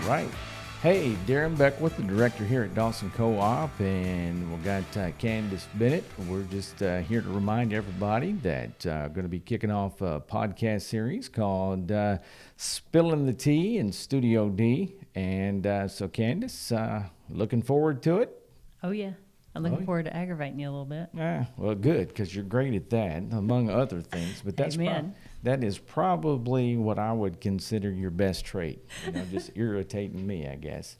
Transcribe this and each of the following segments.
right. Hey, Darren Beckwith, the director here at Dawson Co-op, and we've got Candace Bennett. We're just here to remind everybody that going to be kicking off a podcast series called Spilling the Tea in Studio D. And so, Candace, looking forward to it? Oh, yeah. I'm looking forward to aggravating you a little bit. Well, good, because you're great at that, among other things. But that's that is probably what I would consider your best trait. Just irritating me, I guess.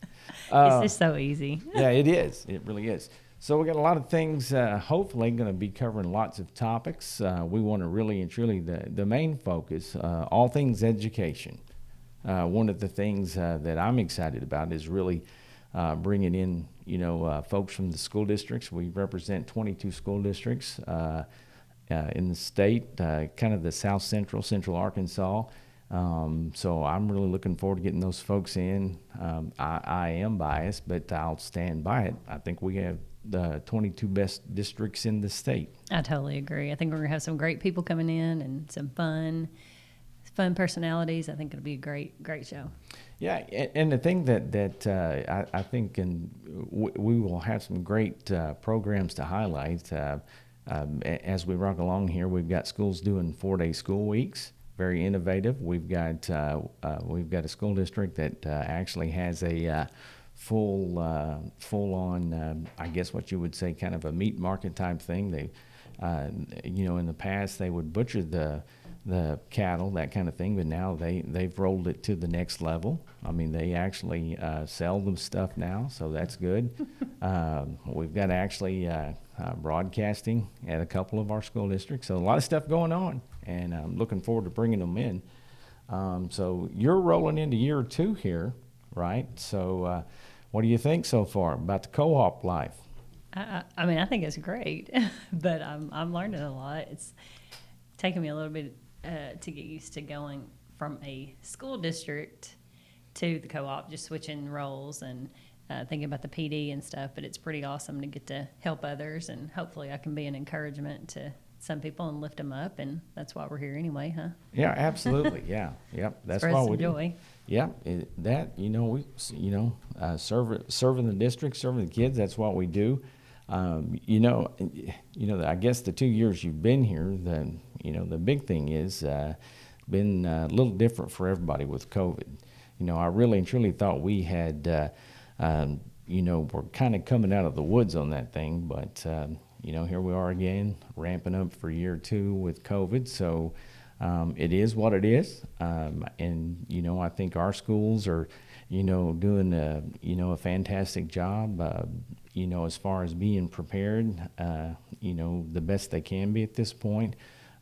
It's just so easy. Yeah, it is. It really is. So we got a lot of things, hopefully going to be covering lots of topics. We want to really and truly, the main focus, all things education. One of the things that I'm excited about is really bringing in, folks from the school districts. We represent 22 school districts in the state, kind of the Central Arkansas. So I'm really looking forward to getting those folks in. I am biased, but I'll stand by it. I think we have the 22 best districts in the state. I totally agree. I think we're going to have some great people coming in and some fun personalities. I think it'll be a great show. Yeah, and the thing that I think, and we will have some great programs to highlight as we rock along here. We've got schools doing 4-day school weeks, very innovative. We've got a school district that actually has a full on, I guess what you would say, kind of a meat market type thing. They, in the past they would butcher the cattle, that kind of thing, but now they've rolled it to the next level. I mean, they actually sell them stuff now, so that's good. We've got actually broadcasting at a couple of our school districts, so a lot of stuff going on, and I'm looking forward to bringing them in. So you're rolling into year 2 here, right? So what do you think so far about the co-op life? I mean, I think it's great, but I'm learning a lot. It's taken me a little bit to get used to going from a school district to the co-op, just switching roles and thinking about the PD and stuff. But it's pretty awesome to get to help others, and hopefully I can be an encouragement to some people and lift them up. And that's why we're here anyway, huh? Yeah, absolutely. Yeah, yep. That's why we do. Yeah, serving the district, serving the kids. That's what we do. I guess the 2 years you've been here, the big thing is been a little different for everybody with COVID. I really and truly thought we had, we're kind of coming out of the woods on that thing, but here we are again, ramping up for year 2 with COVID. So it is what it is, and I think our schools are, doing a fantastic job. As far as being prepared, the best they can be at this point.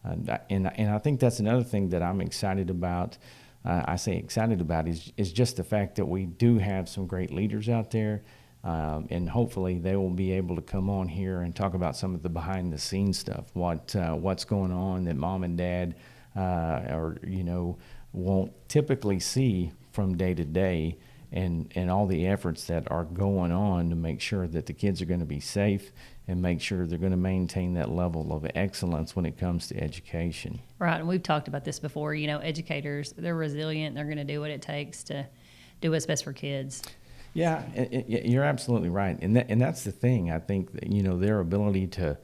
And I think that's another thing that I'm excited about. I say excited about is just the fact that we do have some great leaders out there, and hopefully they will be able to come on here and talk about some of the behind the scenes stuff, what's going on that mom and dad won't typically see from day to day. And all the efforts that are going on to make sure that the kids are going to be safe and make sure they're going to maintain that level of excellence when it comes to education. Right, and we've talked about this before. educators, they're resilient. They're going to do what it takes to do what's best for kids. Yeah, you're absolutely right. And that's the thing. I think that, their ability to,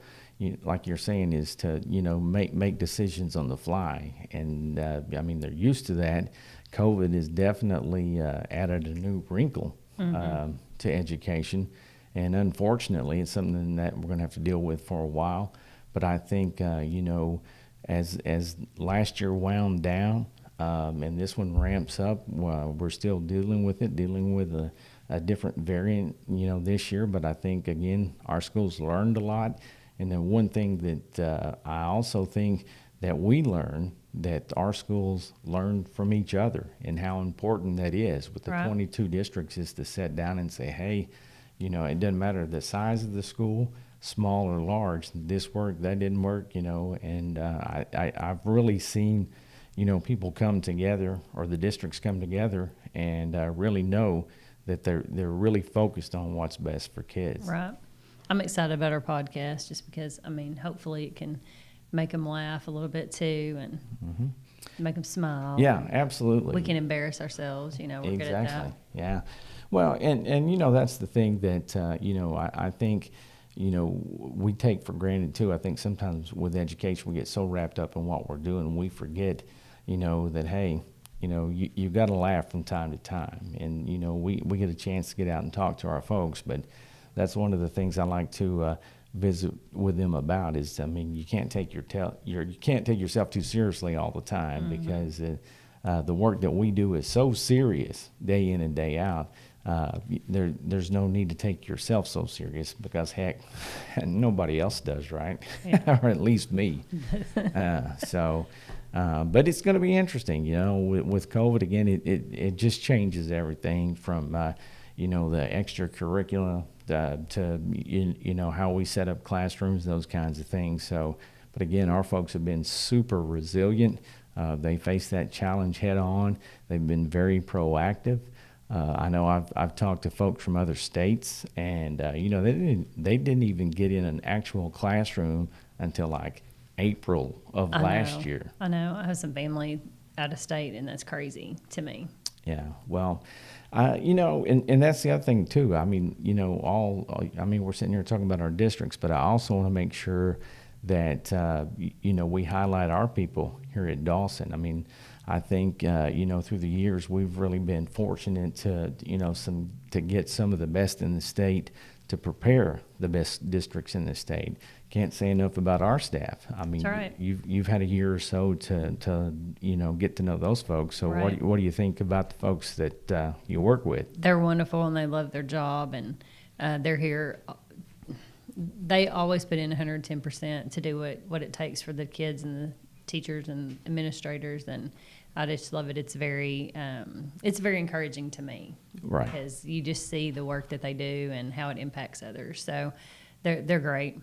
like you're saying, is to, make decisions on the fly. And, they're used to that. COVID has definitely added a new wrinkle to education, and unfortunately, it's something that we're going to have to deal with for a while. But I think as last year wound down and this one ramps up, we're still dealing with a different variant, this year. But I think again, our schools learned a lot, and then one thing that I also think that we learned, that our schools learn from each other, and how important that is with the 22 districts, is to sit down and say, hey, it doesn't matter the size of the school, small or large, this worked, that didn't work, and I've really seen, people come together, or the districts come together, and really know that they're really focused on what's best for kids. Right. I'm excited about our podcast just because, hopefully it can make them laugh a little bit too. And make them smile. Yeah, absolutely. We can embarrass ourselves, we're good at that. Exactly. Yeah. Well, and that's the thing that I think we take for granted too. I think sometimes with education we get so wrapped up in what we're doing we forget that hey, you got to laugh from time to time, and we get a chance to get out and talk to our folks. But that's one of the things I like to visit with them about is, I mean, you can't take you can't take yourself too seriously all the time, because the work that we do is so serious day in and day out. There's no need to take yourself so serious, because heck, nobody else does, right? Yeah. Or at least me. But it's going to be interesting, with COVID again. It just changes everything from the extracurricular to how we set up classrooms, those kinds of things. So, but again, our folks have been super resilient. They face that challenge head on. They've been very proactive. I know I've talked to folks from other states, and they didn't even get in an actual classroom until like April of last year. I know. I have some family out of state, and that's crazy to me. Yeah. Well, and that's the other thing too. I mean, we're sitting here talking about our districts, but I also want to make sure that we highlight our people here at Dawson. I mean, I think through the years we've really been fortunate to to get some of the best in the state to prepare the best districts in the state. Can't say enough about our staff. I mean, That's right. you've had a year or so to get to know those folks. So Right. what do you think about the folks that you work with? They're wonderful, and they love their job, and they're here. They always put in 110% to do what it takes for the kids and the teachers and administrators, and I just love it. It's very encouraging to me, Right. because you just see the work that they do and how it impacts others. So they're great.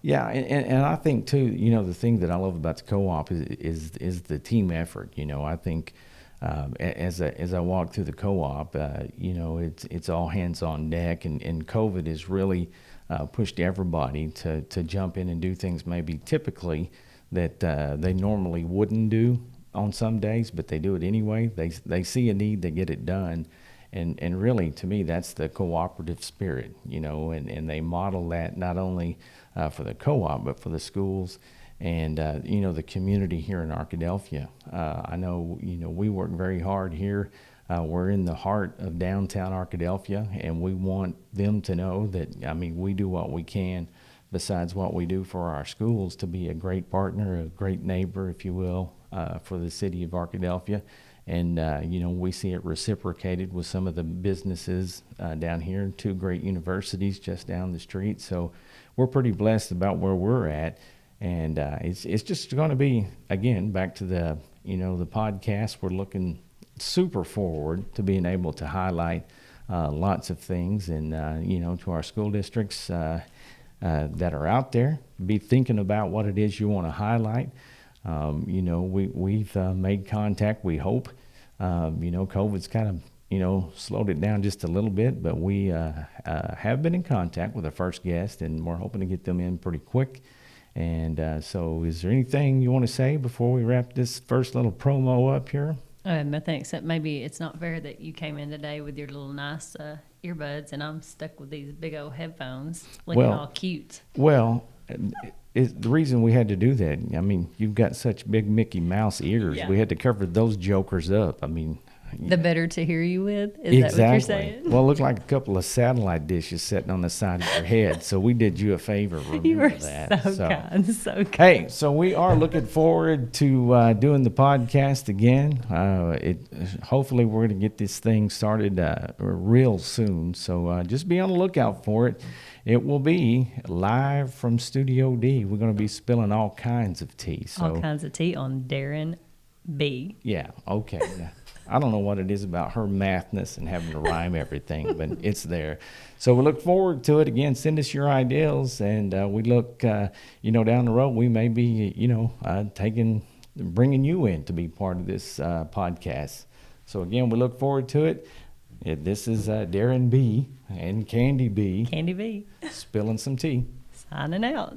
Yeah, and I think too, the thing that I love about the co-op is the team effort. I think as I walk through the co-op, it's all hands on deck, and COVID has really pushed everybody to jump in and do things maybe typically that they normally wouldn't do on some days, but they do it anyway. They see a need, they get it done. And really, to me, that's the cooperative spirit, and they model that not only for the co-op, but for the schools and, the community here in Arkadelphia. I know, we work very hard here. We're in the heart of downtown Arkadelphia, and we want them to know that, I mean, we do what we can besides what we do for our schools to be a great partner, a great neighbor, if you will, for the city of Arkadelphia. And, we see it reciprocated with some of the businesses down here, 2 great universities just down the street. So we're pretty blessed about where we're at. And it's just going to be, again, back to the podcast. We're looking super forward to being able to highlight lots of things and, to our school districts that are out there. Be thinking about what it is you want to highlight. We've made contact, we hope. COVID's kind of, slowed it down just a little bit, but we have been in contact with our first guest, and we're hoping to get them in pretty quick. And so is there anything you want to say before we wrap this first little promo up here? Nothing, except maybe it's not fair that you came in today with your little nice earbuds, and I'm stuck with these big old headphones looking all cute. Well, the reason we had to do that, I mean, you've got such big Mickey Mouse ears. Yeah. We had to cover those jokers up. I mean, The better to hear you with? Is that what you're saying? Well, it looked like a couple of satellite dishes sitting on the side of your head. So we did you a favor. You were that. so kind, so kind. Hey, so we are looking forward to doing the podcast again. Hopefully we're going to get this thing started real soon. So just be on the lookout for it. It will be live from Studio D. We're going to be spilling all kinds of tea. All kinds of tea on Darren B. Yeah, okay. I don't know what it is about her mathness and having to rhyme everything, but it's there. So we look forward to it. Again, send us your ideas, and we look, down the road, we may be, bringing you in to be part of this podcast. So again, we look forward to it. This is Darren B. and Candy B. Candy B. Spilling some tea. Signing out.